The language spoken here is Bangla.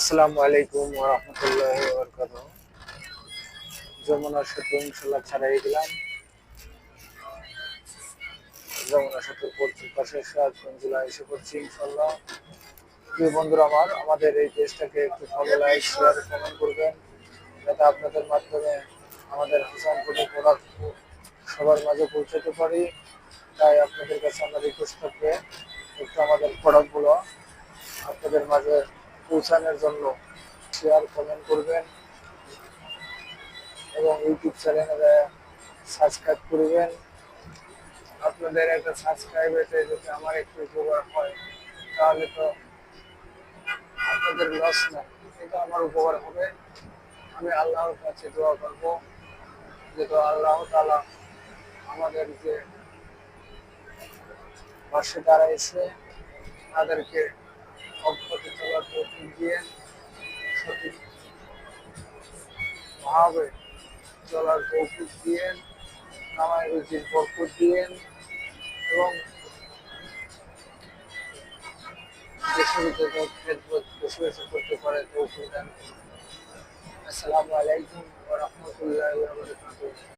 আসসালামু আলাইকুম ওয়া রাহমাতুল্লাহি ওয়া বারাকাতুহু। যমুনা সেতু ইনশাল্লাহ ছাড়াই দিলাম। যমুনা সেতুর পশ্চিম পাশে সিরাজগঞ্জ জেলা এসে পড়ছি ইনশাল্লাহ। প্রিয় বন্ধুরা আমাদের এই পেজটাকে একটু ফলো, লাইক, শেয়ার, কমেন্ট করবেন, যাতে আপনাদের মাধ্যমে আমাদের হাসানপুরের প্রোডাক্ট সবার মাঝে পৌঁছাতে পারি। তাই আপনাদের কাছে আমরা রিকোয়েস্ট থাকবে একটু আমাদের প্রোডাক্টগুলো আপনাদের মাঝে পৌঁছানোর জন্য শেয়ার, কমেন্ট করবেন এবং ইউটিউব চ্যানেলে সাবস্ক্রাইব করবেন। আপনাদের একটা সাবস্ক্রাইব এতে যদি আমার একটু উপকার হয় তাহলে তো আপনাদের লস না, এটা আমার উপকার হবে। আমি আল্লাহর কাছে দোয়া করবো যেহেতু আল্লাহ তাআলা আমাদের যে পাশে দাঁড়াইছে তাদেরকে অব্যাহতি চলার তৌফিক দিয়ে সঠিক ভাবে চলার তৌফিক দিয়ে নামায় রুজির বরকত দিয়ে এবং দেশের ভিতরে খেদমত বেশি বেশি করতে পারে তৌফিক দান করুন। আসসালামু আলাইকুম ওয়া রাহমাতুল্লাহি ওয়া বারাকাতুহু।